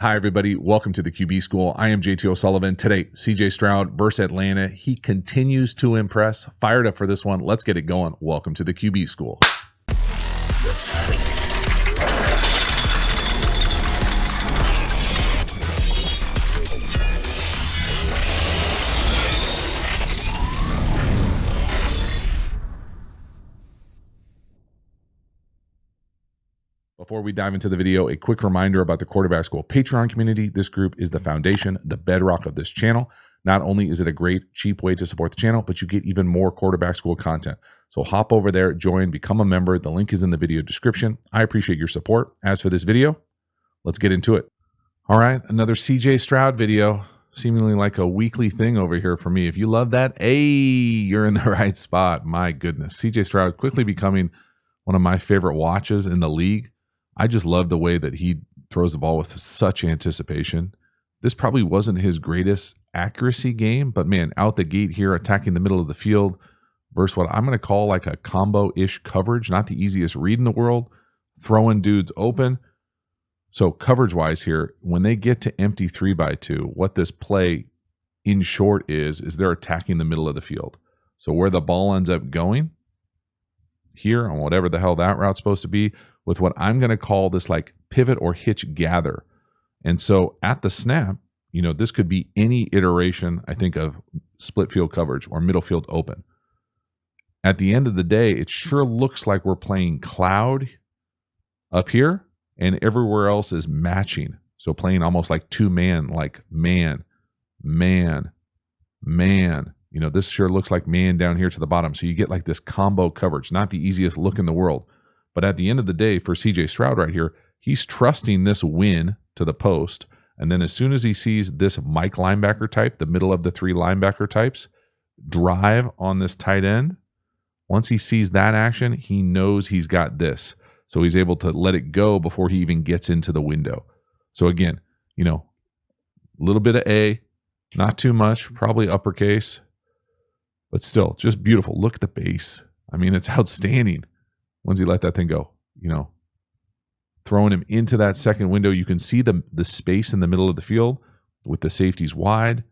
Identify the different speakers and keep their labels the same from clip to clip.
Speaker 1: Hi, everybody. Welcome to the QB School. I am JT O'Sullivan. Today, CJ Stroud versus Atlanta. He continues to impress. Fired up for this one. Let's get it going. Welcome to the QB School. Before we dive into the video, a quick reminder about the Quarterback School Patreon community. This group is the foundation, the bedrock of this channel. Not only is it a great, cheap way to support the channel, but you get even more Quarterback School content. So hop over there, join, become a member. The link is in the video description. I appreciate your support. As for this video, let's get into it. All right, another CJ Stroud video, seemingly like a weekly thing over here for me. If you love that, hey, you're in the right spot. My goodness. CJ Stroud quickly becoming one of my favorite watches in the league. I just love the way that he throws the ball with such anticipation. This probably wasn't his greatest accuracy game, but man, out the gate here, attacking the middle of the field versus what I'm going to call like a combo-ish coverage, not the easiest read in the world, throwing dudes open. So coverage-wise here, when they get to empty 3x2, what this play in short is they're attacking the middle of the field. So where the ball ends up going here on whatever the hell that route's supposed to be, with what I'm going to call this like pivot or hitch gather. And so at the snap, you know, this could be any iteration, I think, of split field coverage or middle field open. At the end of the day, it sure looks like we're playing cloud up here and everywhere else is matching. So playing almost like two-man, like man, man, man. You know, this sure looks like man down here to the bottom. So you get like this combo coverage, not the easiest look in the world. But at the end of the day, for CJ Stroud right here, he's trusting this win to the post. And then as soon as he sees this Mike linebacker type, the middle of the three linebacker types, drive on this tight end, once he sees that action, he knows he's got this. So he's able to let it go before he even gets into the window. So again, you know, a little bit of A, not too much, probably uppercase, but still just beautiful. Look at the base. I mean, it's outstanding. Once he let that thing go, you know, throwing him into that second window, you can see the space in the middle of the field with the safeties wide.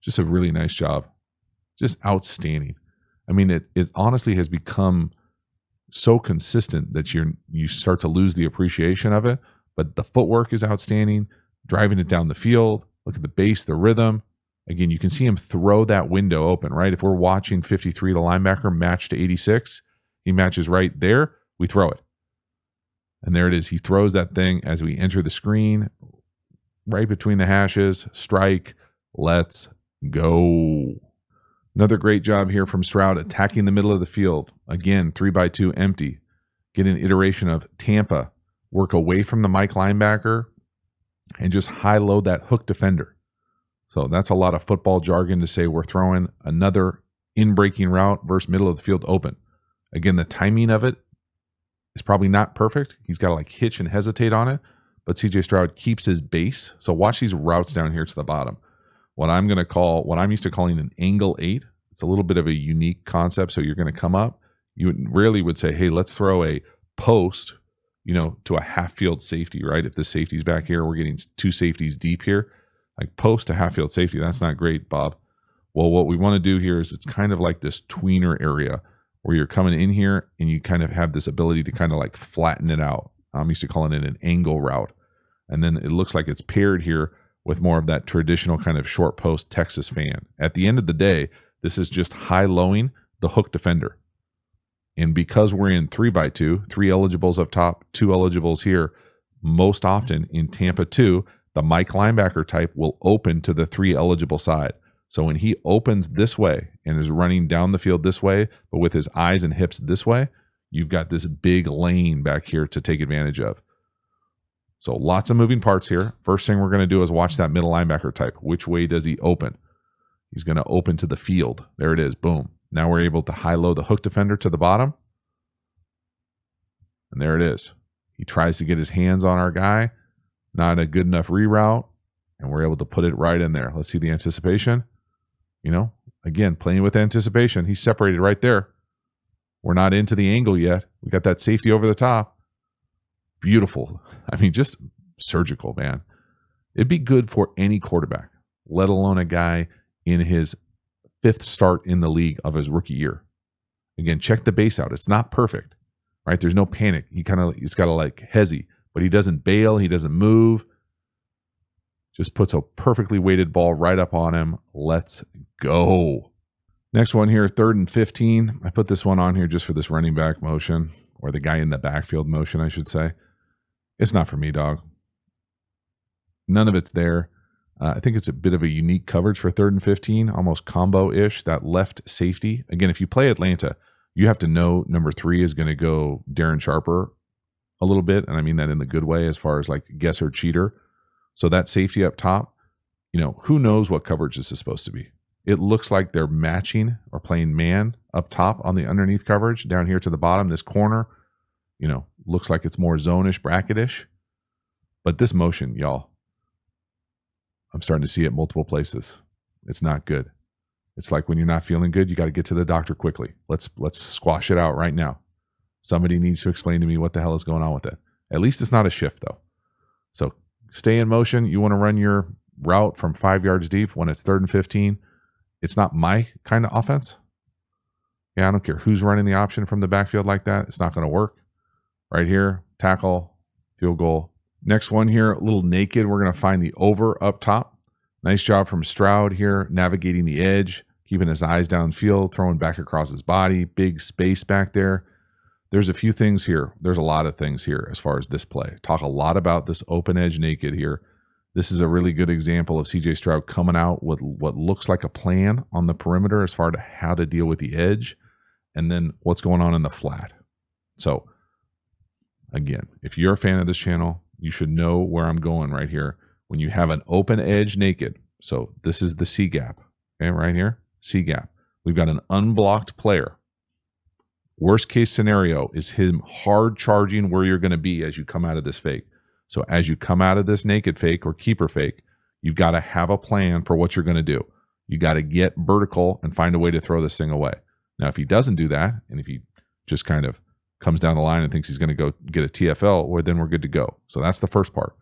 Speaker 1: Just a really nice job. Just outstanding. I mean, it honestly has become so consistent that you start to lose the appreciation of it. But the footwork is outstanding, driving it down the field. Look at the base, the rhythm. Again, you can see him throw that window open, right? If we're watching 53, the linebacker, match to 86, he matches right there, we throw it. And there it is. He throws that thing as we enter the screen, right between the hashes, strike, let's go. Another great job here from Stroud, attacking the middle of the field. Again, 3x2 empty. Get an iteration of Tampa, work away from the Mike linebacker, and just high-load that hook defender. So that's a lot of football jargon to say we're throwing another in-breaking route versus middle of the field open. Again, the timing of it is probably not perfect. He's got to like hitch and hesitate on it, but CJ Stroud keeps his base. So watch these routes down here to the bottom. What I'm used to calling an angle 8. It's a little bit of a unique concept. So you're going to come up. You rarely would say, hey, let's throw a post, you know, to a half field safety, right? If the safety's back here, we're getting two safeties deep here. Like post to half field safety, that's not great, Bob. Well, what we want to do here is it's kind of like this tweener area where you're coming in here and you kind of have this ability to kind of like flatten it out. I'm used to calling it an angle route. And then it looks like it's paired here with more of that traditional kind of short post Texas fan. At the end of the day, this is just high-lowing the hook defender. And because we're in 3x2, 3 eligibles up top, 2 eligibles here, most often in Tampa 2, the Mike linebacker type will open to the 3 eligible side. So when he opens this way and is running down the field this way, but with his eyes and hips this way, you've got this big lane back here to take advantage of. So lots of moving parts here. First thing we're going to do is watch that middle linebacker type. Which way does he open? He's going to open to the field. There it is. Boom. Now we're able to high-low the hook defender to the bottom. And there it is. He tries to get his hands on our guy. Not a good enough reroute, and we're able to put it right in there. Let's see the anticipation. You know, again, playing with anticipation. He's separated right there. We're not into the angle yet. We got that safety over the top. Beautiful. I mean, just surgical, man. It'd be good for any quarterback, let alone a guy in his 5th start in the league of his rookie year. Again, check the base out. It's not perfect, right? There's no panic. He's got to like hezzy, but he doesn't bail. He doesn't move. Just puts a perfectly weighted ball right up on him. Let's go. Next one here, 3rd and 15. I put this one on here just for this running back motion, or the guy in the backfield motion, I should say. It's not for me, dog. None of it's there. I think it's a bit of a unique coverage for 3rd and 15, almost combo-ish, that left safety. Again, if you play Atlanta, you have to know number 3 is going to go Darren Sharper a little bit, and I mean that in the good way as far as like guesser cheater. So that safety up top, who knows what coverage this is supposed to be. It looks like they're matching or playing man up top on the underneath coverage. Down here to the bottom, this corner, looks like it's more zone-ish, bracket-ish. But this motion, y'all, I'm starting to see it multiple places. It's not good. It's like when you're not feeling good, you got to get to the doctor quickly. Let's squash it out right now. Somebody needs to explain to me what the hell is going on with it. At least it's not a shift, though. So stay in motion. You want to run your route from 5 yards deep when it's 3rd and 15. It's not my kind of offense. Yeah, I don't care who's running the option from the backfield like that. It's not going to work. Right here, tackle, field goal. Next one here, a little naked. We're going to find the over up top. Nice job from Stroud here, navigating the edge, keeping his eyes downfield, throwing back across his body, big space back there. There's a few things here. There's a lot of things here as far as this play. Talk a lot about this open edge naked here. This is a really good example of CJ Stroud coming out with what looks like a plan on the perimeter as far as how to deal with the edge and then what's going on in the flat. So again, if you're a fan of this channel, you should know where I'm going right here. When you have an open edge naked, so this is the C gap, okay, right here, C gap. We've got an unblocked player. Worst case scenario is him hard charging where you're going to be as you come out of this fake. So as you come out of this naked fake or keeper fake, you've got to have a plan for what you're going to do. You got to get vertical and find a way to throw this thing away. Now, if he doesn't do that, and if he just kind of comes down the line and thinks he's going to go get a TFL, well, then we're good to go. So that's the first part.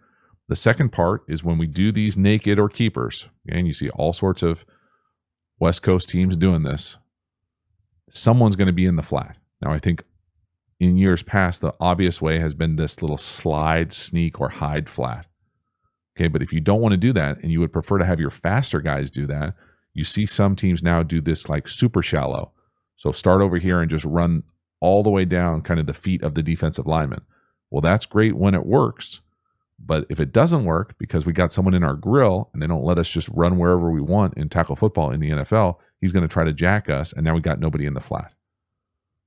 Speaker 1: The second part is when we do these naked or keepers, and you see all sorts of West Coast teams doing this, someone's going to be in the flat. Now, I think in years past, the obvious way has been this little slide, sneak, or hide flat. Okay, but if you don't want to do that and you would prefer to have your faster guys do that, you see some teams now do this like super shallow. So start over here and just run all the way down kind of the feet of the defensive lineman. Well, that's great when it works. But if it doesn't work because we got someone in our grill and they don't let us just run wherever we want in tackle football in the NFL, he's going to try to jack us, and now we got nobody in the flat.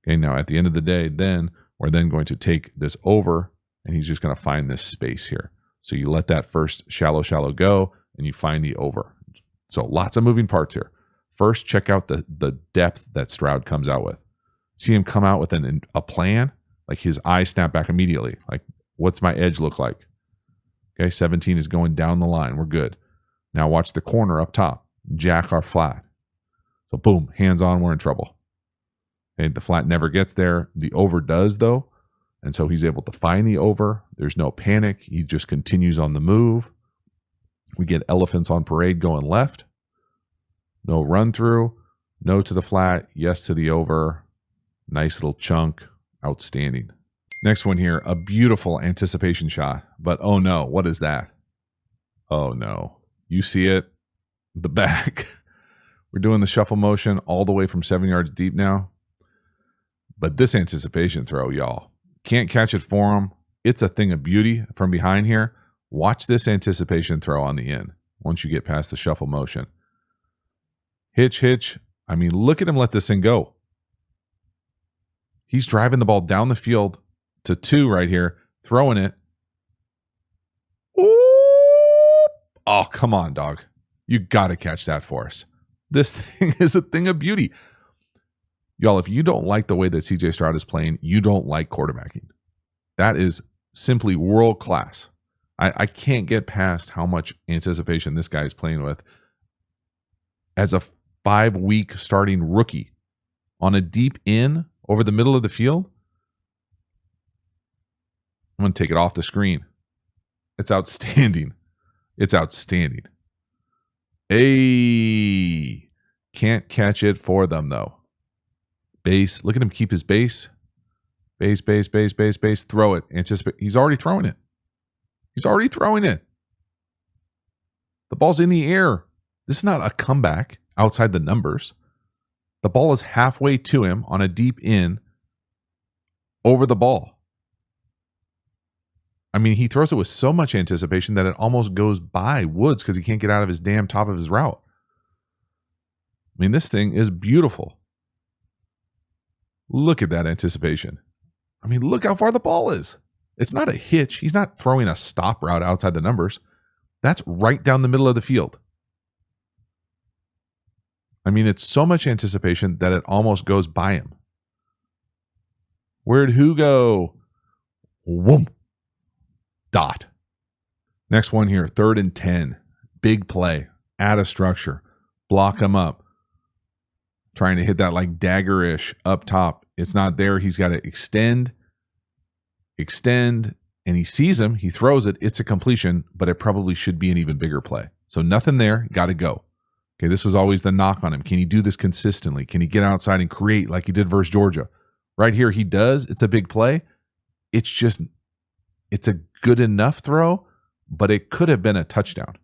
Speaker 1: Okay, now at the end of the day, then we're then going to take this over, and he's just going to find this space here. So you let that first shallow go, and you find the over. So lots of moving parts here. First, check out the depth that Stroud comes out with. See him come out with a plan, like his eyes snap back immediately. Like, what's my edge look like? Okay, 17 is going down the line. We're good. Now watch the corner up top. Jack our flat. So boom, hands on, we're in trouble. Okay, the flat never gets there. The over does, though. And so he's able to find the over. There's no panic. He just continues on the move. We get elephants on parade going left. No run through. No to the flat. Yes to the over. Nice little chunk. Outstanding. Next one here, a beautiful anticipation shot. But oh no, what is that? Oh no. You see it? The back. We're doing the shuffle motion all the way from 7 yards deep now. But this anticipation throw, y'all, can't catch it for him. It's a thing of beauty from behind here. Watch this anticipation throw on the end once you get past the shuffle motion. Hitch. I mean, look at him let this thing go. He's driving the ball down the field to 2 right here, throwing it. Ooh. Oh, come on, dog. You got to catch that for us. This thing is a thing of beauty. Y'all, if you don't like the way that CJ Stroud is playing, you don't like quarterbacking. That is simply world class. I can't get past how much anticipation this guy is playing with as a 5-week starting rookie on a deep in over the middle of the field. I'm going to take it off the screen. It's outstanding. It's outstanding. Hey, can't catch it for them though. Base. Look at him keep his base. Base. Throw it. Anticipate. He's already throwing it. He's already throwing it. The ball's in the air. This is not a comeback outside the numbers. The ball is halfway to him on a deep in over the ball. I mean, he throws it with so much anticipation that it almost goes by Woods because he can't get out of his damn top of his route. I mean, this thing is beautiful. Look at that anticipation. I mean, look how far the ball is. It's not a hitch. He's not throwing a stop route outside the numbers. That's right down the middle of the field. I mean, it's so much anticipation that it almost goes by him. Where'd who go? Whoom. Dot. Next one here, 3rd and 10. Big play. Out of structure. Block him up. Trying to hit that like dagger-ish up top. It's not there. He's got to extend, and he sees him. He throws it. It's a completion, but it probably should be an even bigger play. So nothing there. Got to go. Okay, this was always the knock on him. Can he do this consistently? Can he get outside and create like he did versus Georgia? Right here, he does. It's a big play. It's a good enough throw, but it could have been a touchdown.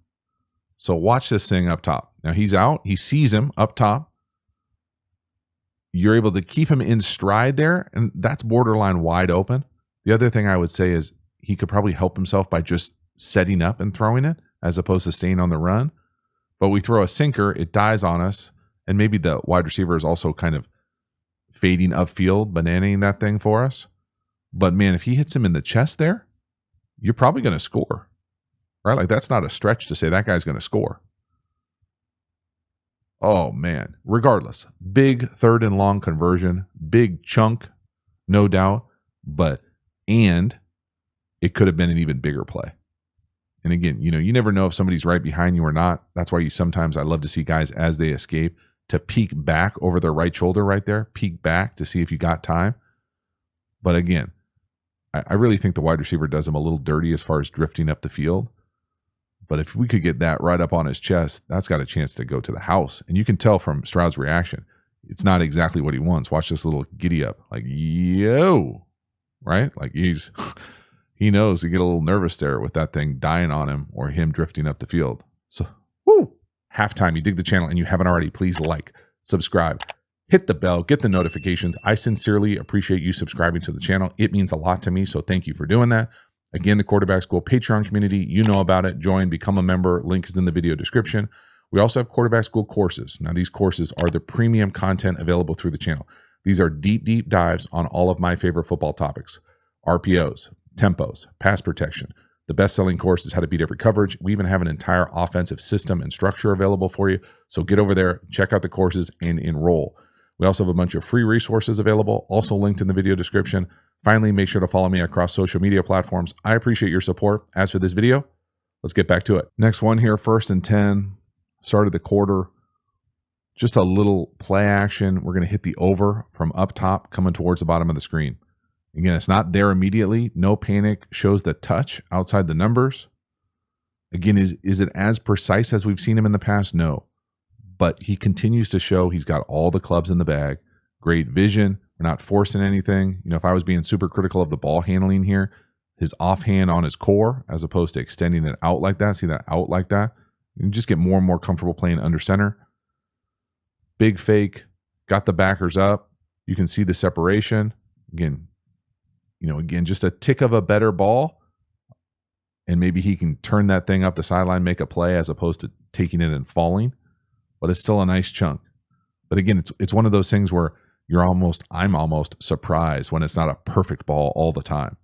Speaker 1: So watch this thing up top. Now he's out. He sees him up top. You're able to keep him in stride there, and that's borderline wide open. The other thing I would say is he could probably help himself by just setting up and throwing it as opposed to staying on the run. But we throw a sinker, it dies on us, and maybe the wide receiver is also kind of fading upfield, bananaing that thing for us. But man, if he hits him in the chest there, you're probably going to score, right? Like that's not a stretch to say that guy's going to score. Oh man, regardless, big 3rd and long conversion, big chunk, no doubt, and it could have been an even bigger play. And again, you never know if somebody's right behind you or not. That's why I love to see guys as they escape to peek back over their right shoulder right there, peek back to see if you got time. But again, I really think the wide receiver does him a little dirty as far as drifting up the field. But if we could get that right up on his chest, that's got a chance to go to the house. And you can tell from Stroud's reaction, it's not exactly what he wants. Watch this little giddy up. Like, yo, right? Like he knows to get a little nervous there with that thing dying on him or him drifting up the field. So, woo! Halftime, you dig the channel and you haven't already, please like, subscribe, hit the bell, get the notifications. I sincerely appreciate you subscribing to the channel. It means a lot to me, so thank you for doing that. Again, the Quarterback School Patreon community, you know about it. Join, become a member. Link is in the video description. We also have Quarterback School courses. Now, these courses are the premium content available through the channel. These are deep dives on all of my favorite football topics. RPOs, tempos, pass protection. The best-selling course is how to beat every coverage. We even have an entire offensive system and structure available for you. So get over there, check out the courses, and enroll. We also have a bunch of free resources available, also linked in the video description. Finally, make sure to follow me across social media platforms. I appreciate your support. As for this video, let's get back to it. Next one here, 1st and 10. Started the quarter. Just a little play action. We're going to hit the over from up top, coming towards the bottom of the screen. Again, it's not there immediately. No panic. Shows the touch outside the numbers. Again, is it as precise as we've seen him in the past? No. But he continues to show he's got all the clubs in the bag. Great vision. We're not forcing anything. If I was being super critical of the ball handling here, his offhand on his core as opposed to extending it out like that. See that out like that? You just get more and more comfortable playing under center. Big fake. Got the backers up. You can see the separation. Again, just a tick of a better ball. And maybe he can turn that thing up the sideline, make a play as opposed to taking it and falling. But it's still a nice chunk. But again, it's one of those things where I'm almost surprised when it's not a perfect ball all the time.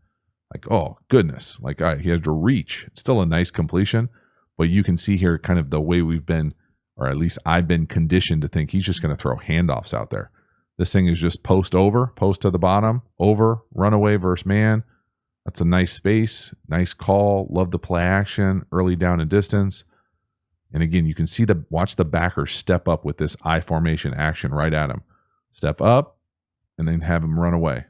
Speaker 1: Like, oh goodness, like he had to reach. It's still a nice completion, but you can see here kind of the way we've been, or at least I've been conditioned to think he's just going to throw handoffs out there. This thing is just post to the bottom, over, runaway versus man. That's a nice space, nice call. Love the play action, early down and distance. And again, you can see watch the backer step up with this I formation action right at him. Step up and then have him run away.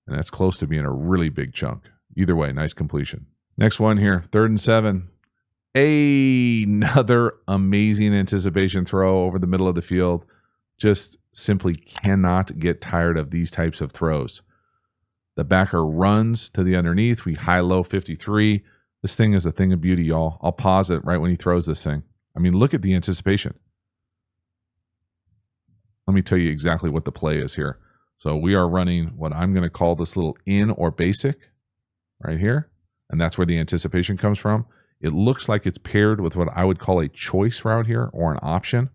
Speaker 1: And that's close to being a really big chunk. Either way, nice completion. Next one here, 3rd and 7. Another amazing anticipation throw over the middle of the field. Just simply cannot get tired of these types of throws. The backer runs to the underneath. We high-low 53. This thing is a thing of beauty, y'all. I'll pause it right when he throws this thing. I mean, look at the anticipation. Let me tell you exactly what the play is here. So we are running what I'm going to call this little in or basic right here. And that's where the anticipation comes from. It looks like it's paired with what I would call a choice route here or an option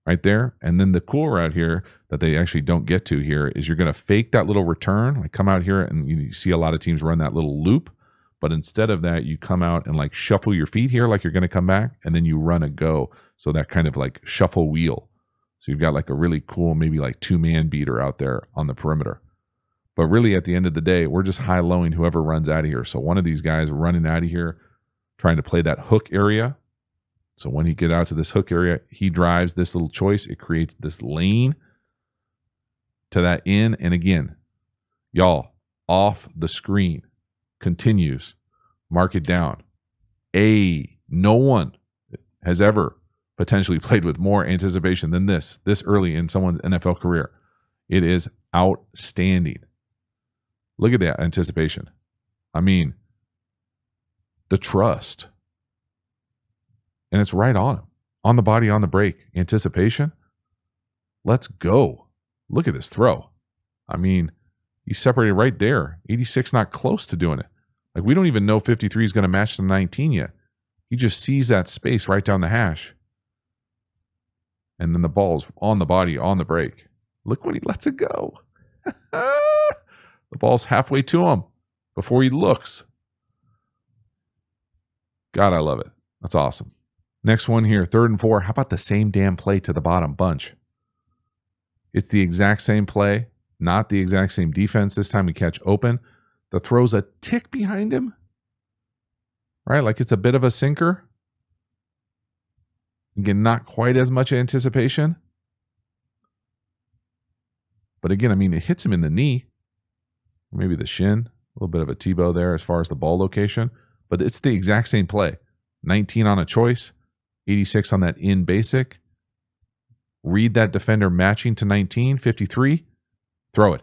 Speaker 1: right there. And then the cool route here that they actually don't get to here is you're going to fake that little return, like come out here and you see a lot of teams run that little loop. But instead of that, you come out and like shuffle your feet here like you're going to come back, and then you run a go. So that kind of like shuffle wheel. So you've got like a really cool, maybe like 2-man beater out there on the perimeter. But really at the end of the day, we're just high-lowing whoever runs out of here. So one of these guys running out of here, trying to play that hook area. So when he gets out to this hook area, he drives this little choice. It creates this lane to that in. And again, y'all, off the screen, continues, mark it down. No one has ever potentially played with more anticipation than this early in someone's NFL career. It is outstanding. Look at that anticipation. I mean, the trust. And it's right on him. On the body, on the break. Anticipation. Let's go. Look at this throw. I mean, he's separated right there. 86 not close to doing it. Like, we don't even know 53 is going to match the 19 yet. He just sees that space right down the hash. And then the ball's on the body, on the break. Look when he lets it go. The ball's halfway to him before he looks. God, I love it. That's awesome. Next one here, 3rd and 4. How about the same damn play to the bottom bunch? It's the exact same play, not the exact same defense. This time we catch open. The throw's a tick behind him, right? Like it's a bit of a sinker. Again, not quite as much anticipation. But again, I mean, it hits him in the knee, or maybe the shin. A little bit of a T-bow there as far as the ball location. But it's the exact same play. 19 on a choice, 86 on that in basic. Read that defender matching to 19, 53. Throw it.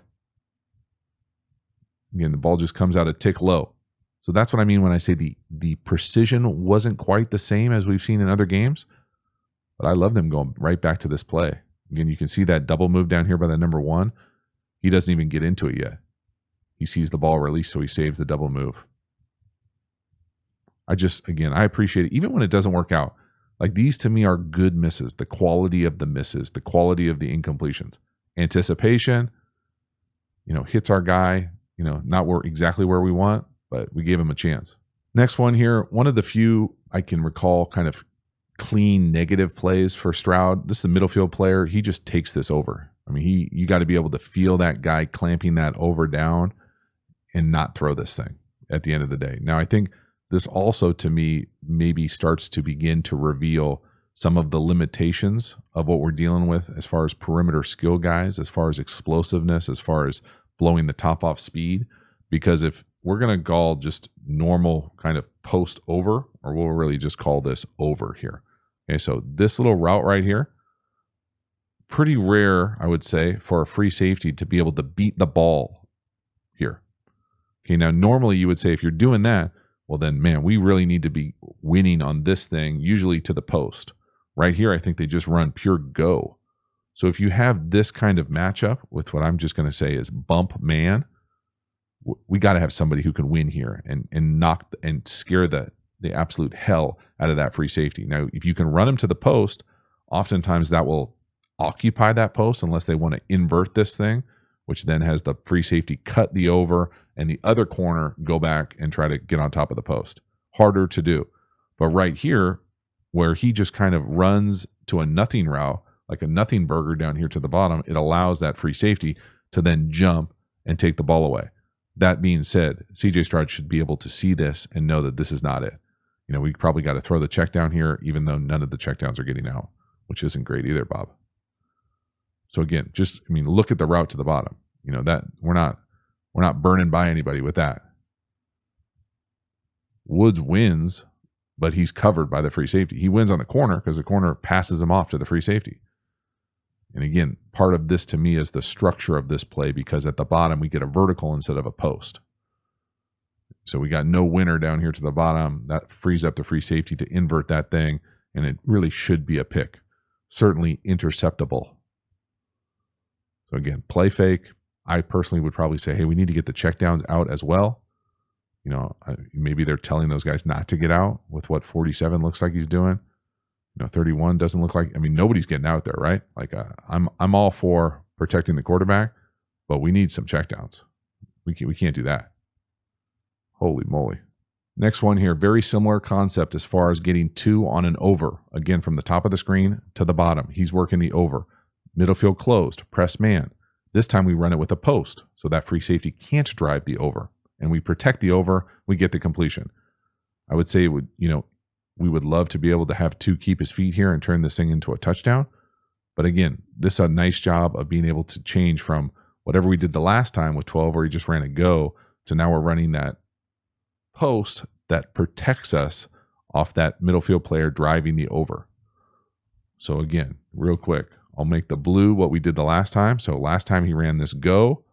Speaker 1: Again, the ball just comes out a tick low. So that's what I mean when I say the precision wasn't quite the same as we've seen in other games. But I love them going right back to this play. Again, you can see that double move down here by the number 1. He doesn't even get into it yet. He sees the ball release, so he saves the double move. I appreciate it. Even when it doesn't work out, like these to me are good misses. The quality of the misses, the quality of the incompletions. Anticipation, hits our guy, not exactly where we want, but we gave him a chance. Next one here, one of the few I can recall kind of clean negative plays for Stroud. This is a middle field player. He just takes this over. I mean, you got to be able to feel that guy clamping that over down and not throw this thing at the end of the day. Now, I think this also, to me, maybe starts to begin to reveal some of the limitations of what we're dealing with as far as perimeter skill guys, as far as explosiveness, as far as blowing the top off speed. Because if we're going to call just normal kind of post over, or we'll really just call this over here. Okay, so this little route right here, pretty rare, I would say, for a free safety to be able to beat the ball here. Okay, now normally you would say if you're doing that, well then, man, we really need to be winning on this thing, usually to the post. Right here, I think they just run pure go. So if you have this kind of matchup with what I'm just going to say is bump man, we got to have somebody who can win here and knock and scare the absolute hell out of that free safety. Now, if you can run him to the post, oftentimes that will occupy that post unless they want to invert this thing, which then has the free safety cut the over and the other corner go back and try to get on top of the post. Harder to do. But right here, where he just kind of runs to a nothing route, like a nothing burger down here to the bottom, it allows that free safety to then jump and take the ball away. That being said, CJ Stroud should be able to see this and know that this is not it. We probably got to throw the check down here, even though none of the checkdowns are getting out, which isn't great either, Bob. So again, look at the route to the bottom. That we're not burning by anybody with that. Woods wins, but he's covered by the free safety. He wins on the corner because the corner passes him off to the free safety. And again, part of this to me is the structure of this play, because at the bottom we get a vertical instead of a post. So we got no winner down here to the bottom. That frees up the free safety to invert that thing, and it really should be a pick. Certainly interceptable. So again, play fake. I personally would probably say, hey, we need to get the checkdowns out as well. You know, maybe they're telling those guys not to get out with what 47 looks like he's doing. You know, 31 doesn't look like, I mean, nobody's getting out there, right? Like I'm all for protecting the quarterback, but we need some checkdowns. We can't do that. Holy moly. Next one here, very similar concept as far as getting 2 on an over. Again, from the top of the screen to the bottom, he's working the over. Middle field closed, press man. This time we run it with a post, so that free safety can't drive the over. And we protect the over, we get the completion. I would say it would, you know, we would love to be able to have 2 keep his feet here and turn this thing into a touchdown. But again, this is a nice job of being able to change from whatever we did the last time with 12 where he just ran a go to now we're running that post that protects us off that middle field player driving the over. So again, real quick, I'll make the blue what we did the last time. So last time he ran this go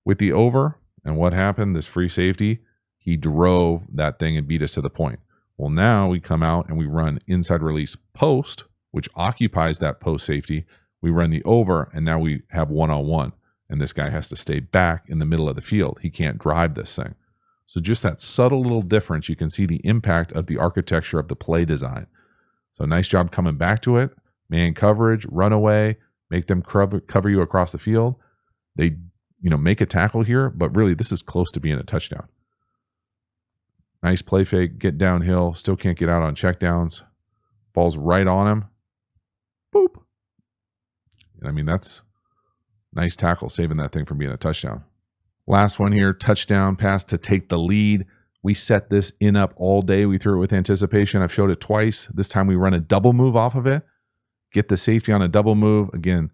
Speaker 1: with the over, and what happened? This free safety, he drove that thing and beat us to the point. Well, now we come out and we run inside release post, which occupies that post safety. We run the over, and now we have one-on-one, and this guy has to stay back in the middle of the field. He can't drive this thing. So just that subtle little difference, you can see the impact of the architecture of the play design. So nice job coming back to it. Man coverage, run away, make them cover you across the field. They, you know, make a tackle here, but really this is close to being a touchdown. Nice play fake, get downhill, still can't get out on checkdowns. Ball's right on him. Boop. I mean, that's nice tackle, saving that thing from being a touchdown. Last one here, touchdown pass to take the lead. We set this in up all day. We threw it with anticipation. I've showed it twice. This time we run a double move off of it. Get the safety on a double move. Again,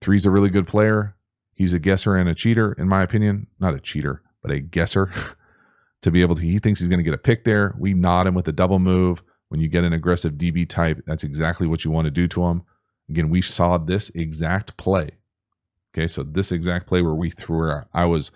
Speaker 1: 3's a really good player. He's a guesser and a cheater, in my opinion. Not a cheater, but a guesser. To be able to, he thinks he's going to get a pick there. We nod him with a double move. When you get an aggressive DB type, that's exactly what you want to do to him. Again, we saw this exact play. Okay, so this exact play where we threw, I was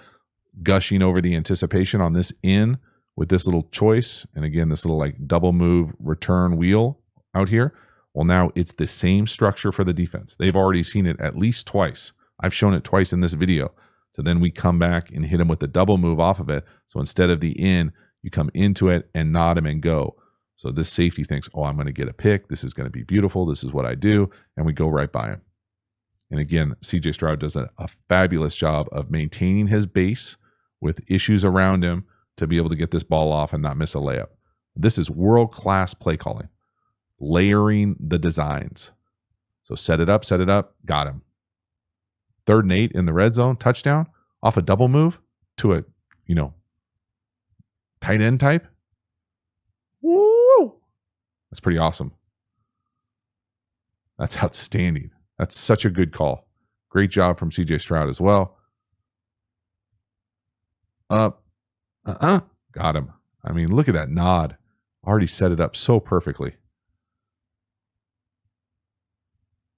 Speaker 1: gushing over the anticipation on this in with this little choice. And again, this little like double move return wheel out here. Well, now it's the same structure for the defense. They've already seen it at least twice. I've shown it twice in this video. So then we come back and hit him with the double move off of it. So instead of the in, you come into it and nod him and go. So this safety thinks, oh, I'm going to get a pick. This is going to be beautiful. This is what I do. And we go right by him. And again, CJ Stroud does a fabulous job of maintaining his base with issues around him to be able to get this ball off and not miss a layup. This is world-class play calling, layering the designs. So set it up, got him. 3rd and 8 in the red zone, touchdown, off a double move to a, you know, tight end type. Woo! That's pretty awesome. That's outstanding. That's such a good call. Great job from CJ Stroud as well. Got him. I mean, look at that nod. Already set it up so perfectly.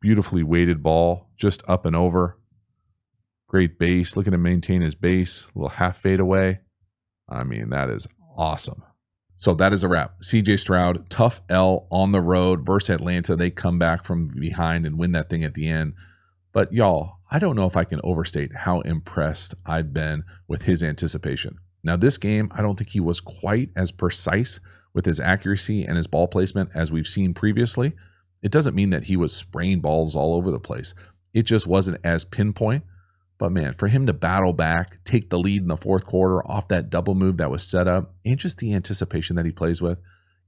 Speaker 1: Beautifully weighted ball, just up and over. Great base. Look at him maintain his base. A little half fade away. I mean, that is awesome. So that is a wrap. CJ Stroud, tough L on the road versus Atlanta. They come back from behind and win that thing at the end. But y'all, I don't know if I can overstate how impressed I've been with his anticipation. Now, this game, I don't think he was quite as precise with his accuracy and his ball placement as we've seen previously. It doesn't mean that he was spraying balls all over the place. It just wasn't as pinpoint. But man, for him to battle back, take the lead in the 4th quarter off that double move that was set up, and just the anticipation that he plays with,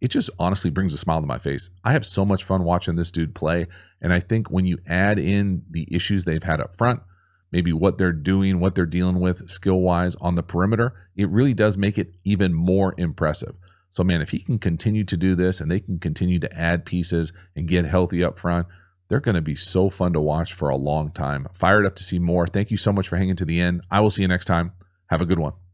Speaker 1: it just honestly brings a smile to my face. I have so much fun watching this dude play. And I think when you add in the issues they've had up front, maybe what they're doing, what they're dealing with skill-wise on the perimeter, it really does make it even more impressive. So man, if he can continue to do this and they can continue to add pieces and get healthy up front, they're going to be so fun to watch for a long time. Fired up to see more. Thank you so much for hanging to the end. I will see you next time. Have a good one.